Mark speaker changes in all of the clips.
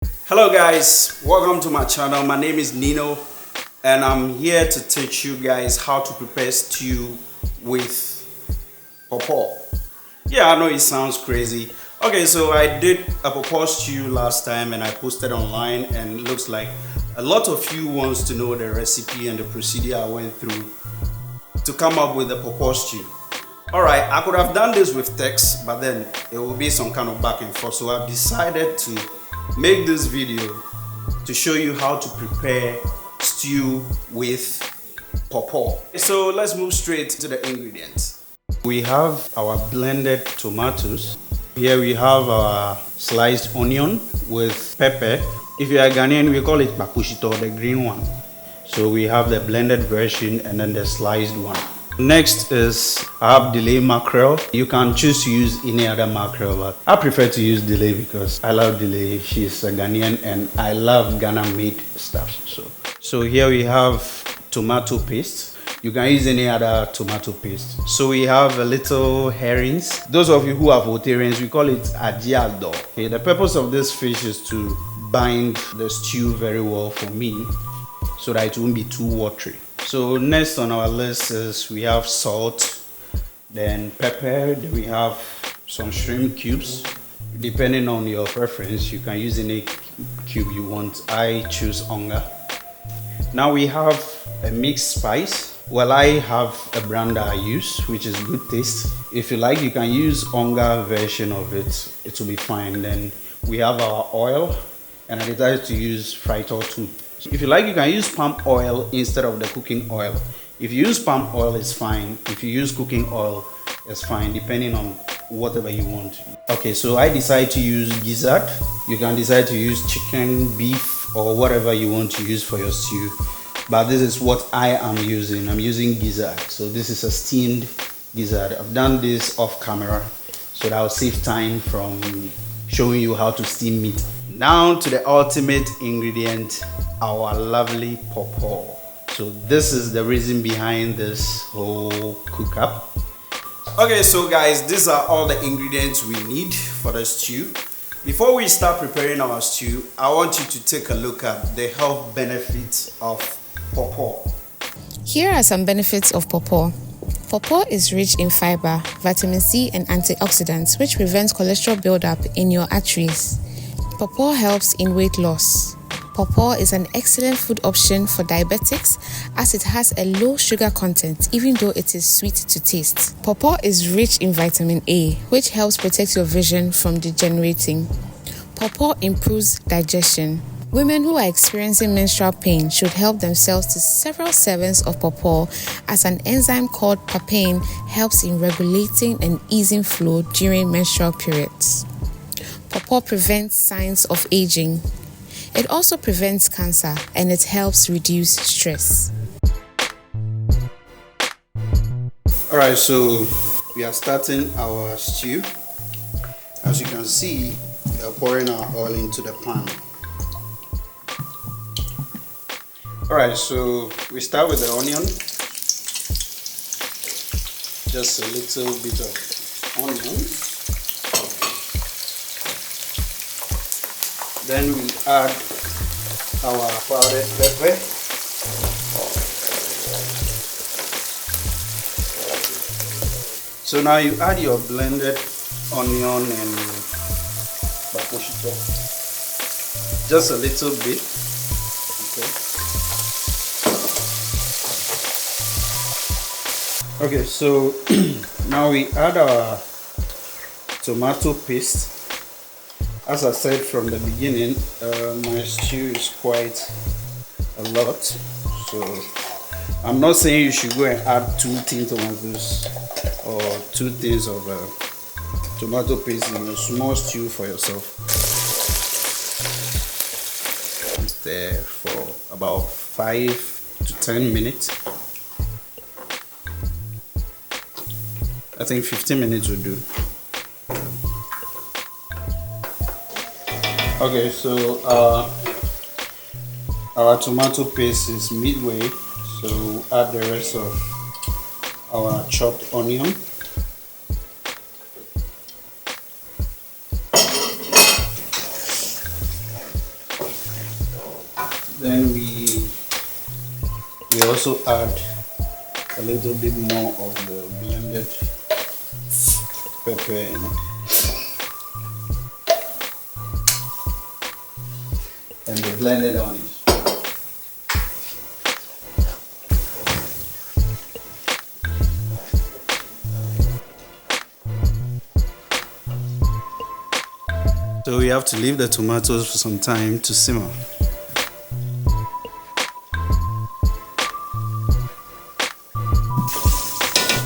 Speaker 1: Hello guys, welcome to my channel. My name is Nino and I'm here to teach you guys how to prepare stew with pawpaw. Yeah, I know it sounds crazy. Okay, so I did a pawpaw stew last time and I posted online, and it looks like a lot of you wants to know the recipe and the procedure I went through to come up with the pawpaw stew. Alright, I could have done this with text, but then it will be some kind of back and forth, so I've decided to make this video to show you how to prepare stew with pawpaw. So let's move straight to the ingredients. We have our blended tomatoes. Here we have our sliced onion with pepper. If you are Ghanaian, we call it papushito, the green one. So we have the blended version and then the sliced one. Next is I have delay mackerel. You can choose to use any other mackerel, but I prefer to use delay because I love delay. She's a Ghanaian and I love Ghana made stuff. So here we have tomato paste. You can use any other tomato paste. So we have a little herrings. Those of you who are vegetarians, we call it ajiado. Okay, the purpose of this fish is to bind the stew very well for me so that it won't be too watery. So next on our list is we have salt, then pepper, then we have some shrimp cubes. Depending on your preference, you can use any cube you want. I choose onga. Now we have a mixed spice. Well, I have a brand that I use, which is good taste. If you like, you can use onga version of it. It will be fine. Then we have our oil, and I decided to use Frito too. If you like, you can use palm oil instead of the cooking oil. If you use palm oil, it's fine. If you use cooking oil, it's fine, depending on whatever you want. Okay, so I decided to use gizzard. You can decide to use chicken, beef, or whatever you want to use for your stew. But this is what I am using. I'm using gizzard. So this is a steamed gizzard. I've done this off camera so that I'll save time from showing you how to steam meat. Now to the ultimate ingredient, our lovely pawpaw. So this is the reason behind this whole cook up. Okay, so guys, these are all the ingredients we need for the stew. Before we start preparing our stew, I want you to take a look at the health benefits of pawpaw.
Speaker 2: Here are some benefits of pawpaw. Pawpaw is rich in fiber, vitamin C and antioxidants, which prevents cholesterol buildup in your arteries. Pawpaw helps in weight loss. Pawpaw is an excellent food option for diabetics as it has a low sugar content even though it is sweet to taste. Pawpaw is rich in vitamin A, which helps protect your vision from degenerating. Pawpaw improves digestion. Women who are experiencing menstrual pain should help themselves to several servings of pawpaw, as an enzyme called papain helps in regulating and easing flow during menstrual periods. Pawpaw prevents signs of aging. It also prevents cancer and it helps reduce stress.
Speaker 1: Alright, so we are starting our stew. As you can see, we are pouring our oil into the pan. Alright, so we start with the onion. Just a little bit of onion. Then we add our powdered pepper. So now you add your blended onion and papushito. Just a little bit. Okay, so now we add our tomato paste. As I said from the beginning, my stew is quite a lot, so I'm not saying you should go and add 2 tin tomatoes or 2 tins of tomato paste in a small stew for yourself. It's there for about 5 to 10 minutes. I think 15 minutes will do. Okay, so our tomato paste is midway, so we'll add the rest of our chopped onion. Then we also add a little bit more of the blended pepper in it. And the blended onions. So we have to leave the tomatoes for some time to simmer.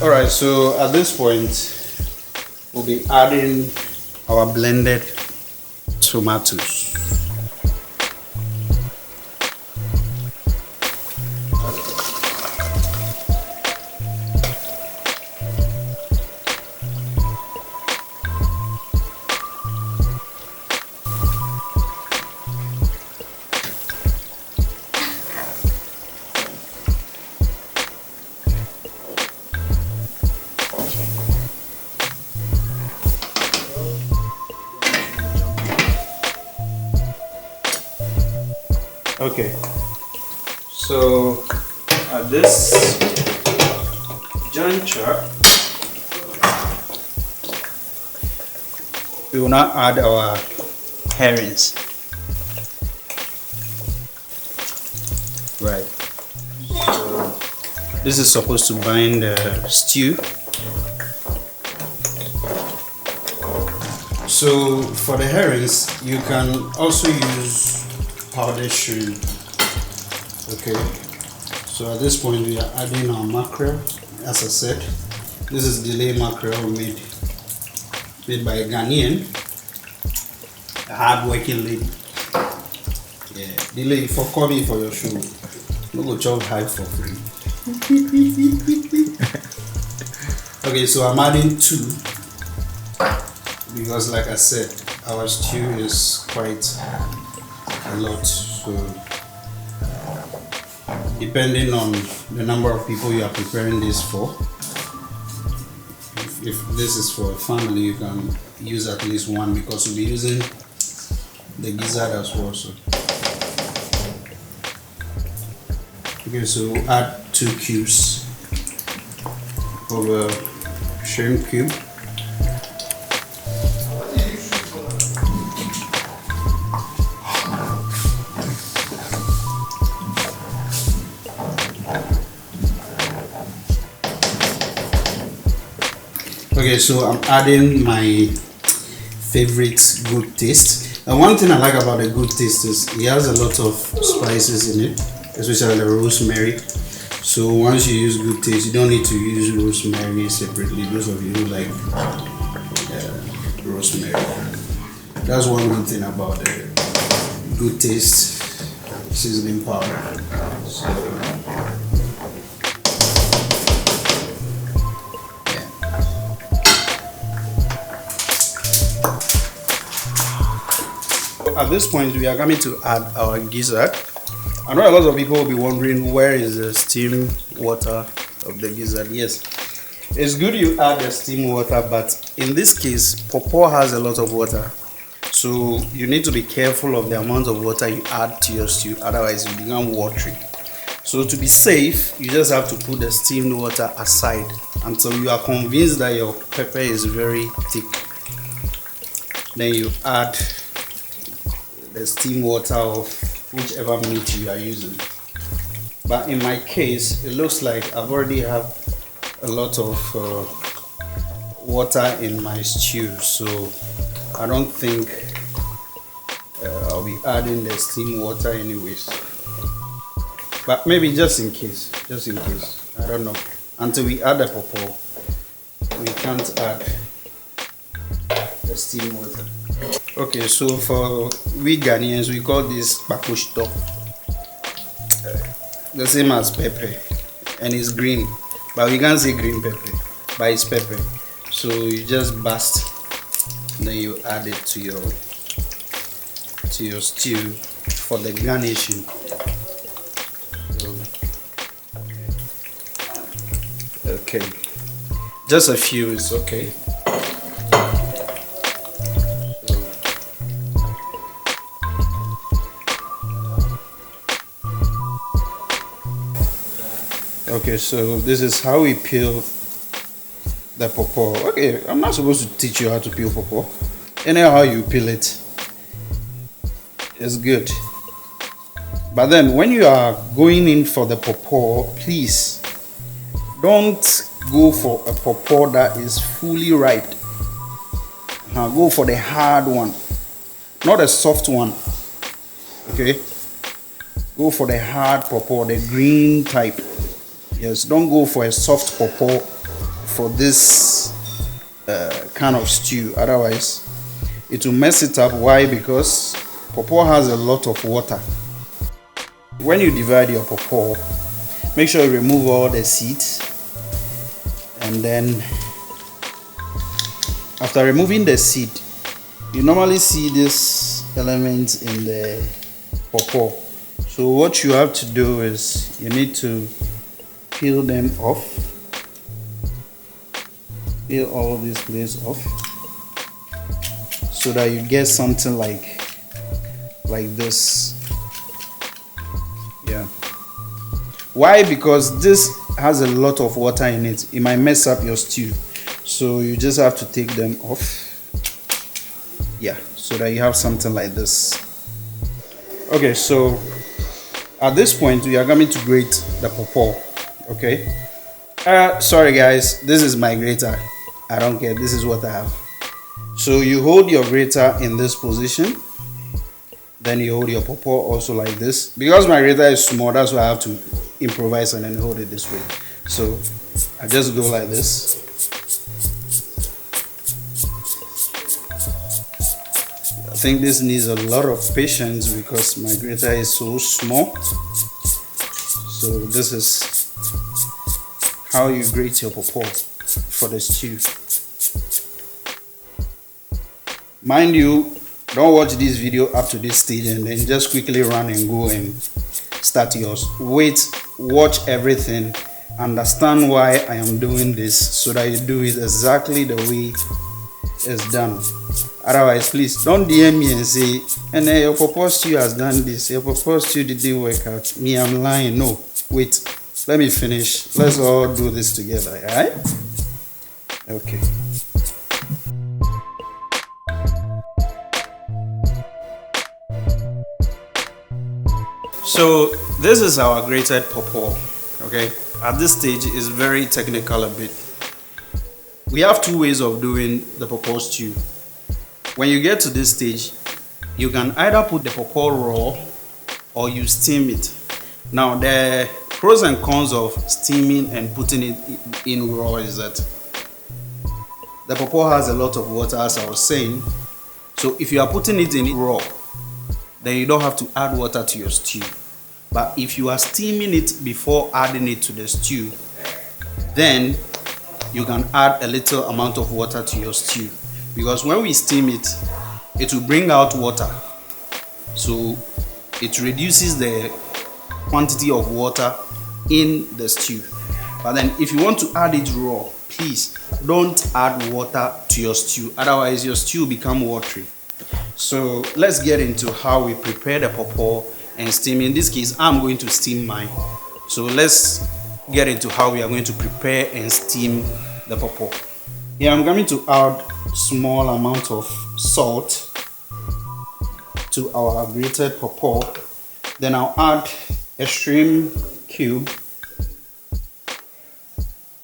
Speaker 1: Alright, so at this point we'll be adding our blended tomatoes. Okay, so at this juncture, we will now add our herrings. Right, so this is supposed to bind the stew. So for the herrings, you can also use powdered shrimp. Okay, so at this point we are adding our mackerel. As I said, this is delay mackerel made by a Ghanaian, a hard-working lady. Yeah, delay for coming for your show. No go chop high for free. Okay, so I'm adding 2 because, like I said, our stew is quite a lot, so depending on the number of people you are preparing this for, if this is for a family, you can use at least 1 because we'll be using the gizzard as well. So okay, so add 2 cubes of shrimp cube. Okay, so I'm adding my favorite good taste. And one thing I like about the good taste is it has a lot of spices in it, especially the rosemary. So once you use good taste, you don't need to use rosemary separately. Those of you who like rosemary, that's one good thing about the good taste seasoning powder. So, at this point, we are coming to add our gizzard. I know a lot of people will be wondering where is the steam water of the gizzard. Yes, it's good you add the steam water, but in this case, pawpaw has a lot of water, so you need to be careful of the amount of water you add to your stew, otherwise you become watery. So to be safe, you just have to put the steamed water aside until you are convinced that your pepper is very thick. Then you add the steam water of whichever meat you are using. But in my case, it looks like I've already have a lot of water in my stew, so I don't think I'll be adding the steam water anyways. But maybe just in case, I don't know. Until we add the pawpaw, we can't add the steam water. Okay, so for we Ghanaians, we call this pakushito, the same as pepper, and it's green, but we can't say green pepper, but it's pepper. So you just burst, then you add it to your stew for the garnishing. Okay, just a few is okay. Okay, so this is how we peel the pawpaw. Okay, I'm not supposed to teach you how to peel pawpaw. Anyhow you peel it, it's good. But then when you are going in for the pawpaw, please don't go for a pawpaw that is fully ripe. Go for the hard one, not a soft one. Okay, go for the hard pawpaw, the green type. Yes, don't go for a soft pawpaw for this kind of stew. Otherwise it will mess it up. Why? Because pawpaw has a lot of water. When you divide your pawpaw, make sure you remove all the seeds, and then after removing the seed, you normally see this element in the pawpaw. So what you have to do is you need to peel them off. Peel all these plates off so that you get something like this. Yeah. Why? Because this has a lot of water in it. It might mess up your stew. So you just have to take them off. Yeah, so that you have something like this. Okay, so at this point we are going to grate the pawpaw. Okay. Sorry guys, this is my grater. I don't care. This is what I have. So you hold your grater in this position. Then you hold your pawpaw also like this. Because my grater is small, that's why I have to improvise and then hold it this way. So I just go like this. I think this needs a lot of patience because my grater is so small. So this is how you grate your pawpaw for the stew. Mind you, don't watch this video up to this stage and then just quickly run and go and start yours. Wait, watch everything, understand why I am doing this so that you do it exactly the way it's done. Otherwise, please don't DM me and say, and your pawpaw stew has done this, your pawpaw stew didn't work out. Me, I'm lying. No, wait, let me finish. Let's all do this together, alright? Okay. So this is our grated pawpaw. Okay, at this stage is very technical a bit. We have two ways of doing the pawpaw stew. When you get to this stage, you can either put the pawpaw raw or you steam it. Now the pros and cons of steaming and putting it in raw is that the pawpaw has a lot of water, as I was saying. So if you are putting it in raw, then you don't have to add water to your stew. But if you are steaming it before adding it to the stew, then you can add a little amount of water to your stew. Because when we steam it, it will bring out water. So it reduces the quantity of water in the stew. But then if you want to add it raw, please don't add water to your stew. Otherwise your stew will become watery. So let's get into how we prepare the pawpaw and steam. In this case, I'm going to steam mine. So let's get into how we are going to prepare and steam the pawpaw. Here I'm going to add small amount of salt to our grated pawpaw. Then I'll add a shrimp cube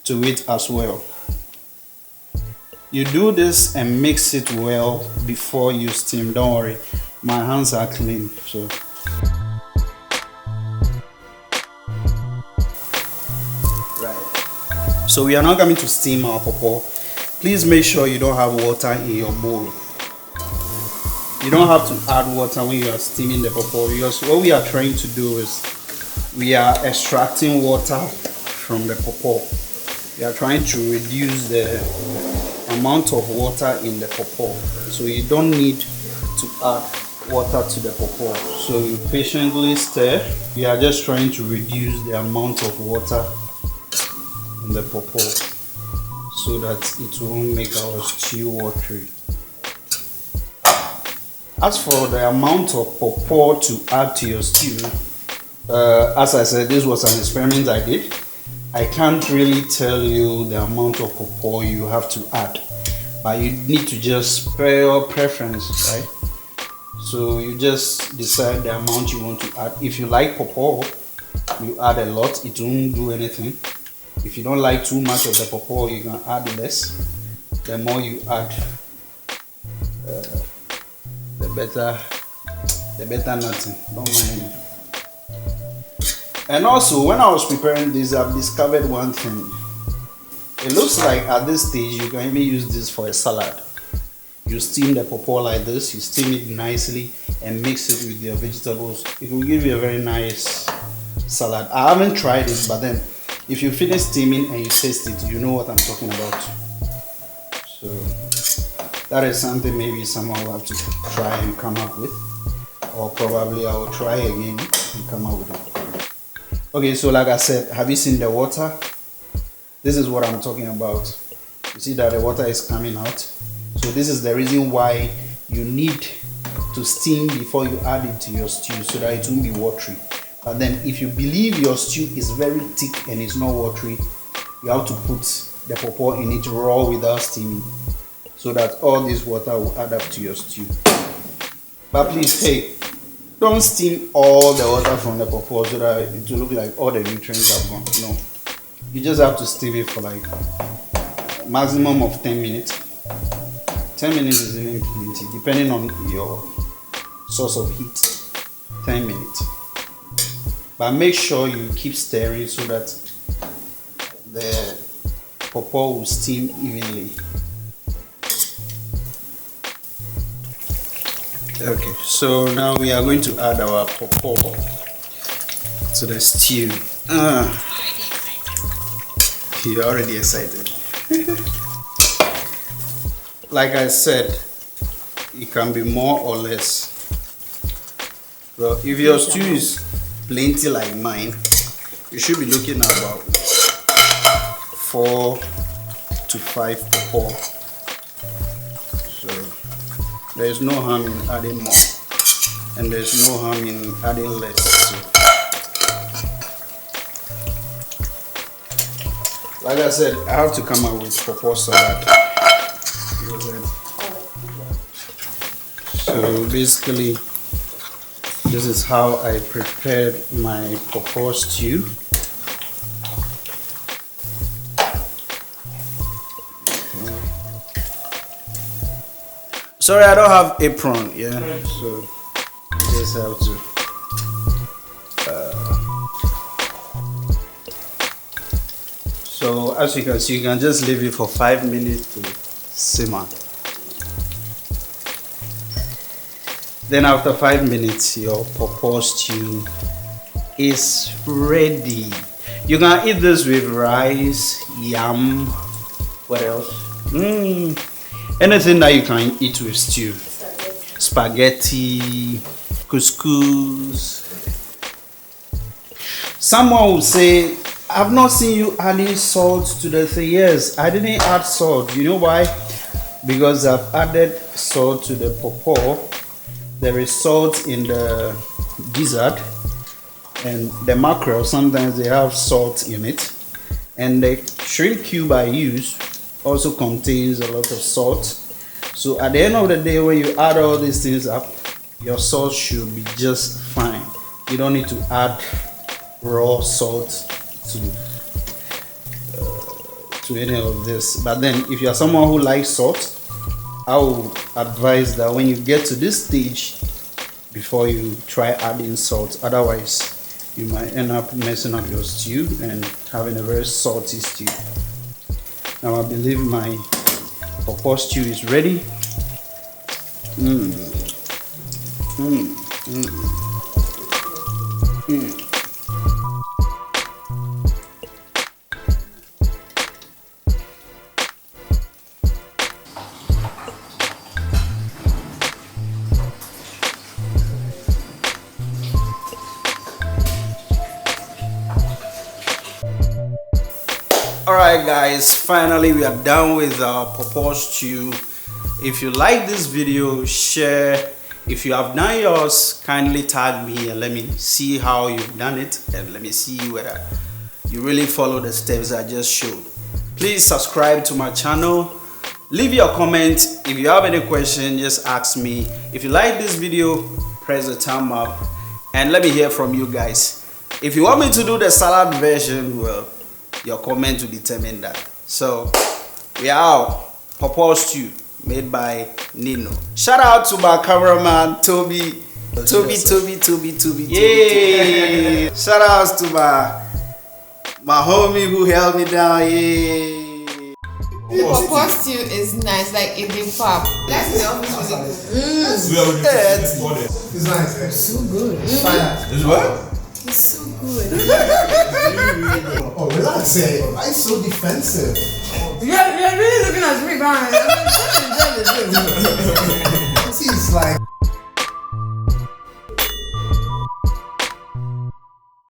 Speaker 1: to it as well. You do this and mix it well before you steam. Don't worry, my hands are clean. So So we are now going to steam our pawpaw. Please make sure you don't have water in your bowl. You don't have to add water when you are steaming the pawpaw, because what we are trying to do is we are extracting water from the pawpaw. We are trying to reduce the amount of water in the pawpaw. So you don't need to add water to the pawpaw. So you patiently stir. We are just trying to reduce the amount of water in the pawpaw so that it won't make our stew watery. As for the amount of pawpaw to add to your stew, as I said, this was an experiment I did. I can't really tell you the amount of pawpaw you have to add, but you need to just per your preference, right? So you just decide the amount you want to add. If you like pawpaw, you add a lot, it won't do anything. If you don't like too much of the pawpaw, you can add less. The more you add, the better nothing. Don't mind me. And also, when I was preparing this, I've discovered one thing. It looks like at this stage you can even use this for a salad. You steam the pawpaw like this, you steam it nicely and mix it with your vegetables. It will give you a very nice salad. I haven't tried it, but then if you finish steaming and you taste it, you know what I'm talking about. So that is something maybe someone will have to try and come up with, or probably I will try again and come up with it. Okay, so like I said, have you seen the water? This is what I'm talking about. You see that the water is coming out. So this is the reason why you need to steam before you add it to your stew, so that it won't be watery. But then if you believe your stew is very thick and it's not watery, you have to put the pawpaw in it raw without steaming, so that all this water will add up to your stew. But please, hey, don't steam all the water from the pawpaw so that it will look like all the nutrients have gone. No, you just have to steam it for like maximum of 10 minutes. 10 minutes is even plenty, depending on your source of heat. 10 minutes. But make sure you keep stirring so that the pawpaw will steam evenly. Okay, so now we are going to add our pawpaw to the stew. You're already excited. Like I said, it can be more or less. Well, if your stew is plenty like mine, you should be looking at about 4 to 5 pawpaw. So there's no harm in adding more, and there's no harm in adding less. So, like I said, I have to come up with pawpaw salad. So basically, this is how I prepared my pawpaw stew. Sorry, I don't have apron, yeah, so you just have to. So as you can see, you can just leave it for 5 minutes to simmer. Then after 5 minutes, your pawpaw stew is ready. You can eat this with rice, yam, what else? Anything that you can eat with stew. Spaghetti, couscous. Someone will say, I've not seen you adding salt to the thing. Yes, I didn't add salt. You know why? Because I've added salt to the pawpaw. There is salt in the gizzard, and the mackerel, sometimes they have salt in it, and the shrimp cube I use also contains a lot of salt. So at the end of the day, when you add all these things up, your salt should be just fine. You don't need to add raw salt to any of this. But then if you are someone who likes salt, I would advise that when you get to this stage, before you try adding salt, otherwise you might end up messing up your stew and having a very salty stew. Now I believe my pawpaw stew is ready. Alright guys, finally we are done with our pawpaw stew. If you like this video, share. If you have done yours, kindly tag me and let me see how you've done it, and let me see whether you really follow the steps I just showed. Please subscribe to my channel. Leave your comment. If you have any question, just ask me. If you like this video, press the thumb up and let me hear from you guys. If you want me to do the salad version, well, your comment will determine that. So we are out. PAWPAW stew made by Nino. Shout out to my cameraman Toby. Yay! Shout out to my homie who held me down. Yay!
Speaker 2: PAWPAW stew is nice, like in the pub. That's the office music.
Speaker 3: It's nice. It's
Speaker 4: So good.
Speaker 3: It's fire.
Speaker 5: It's what?
Speaker 2: It's so good.
Speaker 3: Oh, relax. Why so defensive?
Speaker 4: You're really looking at me, man.
Speaker 3: It's like.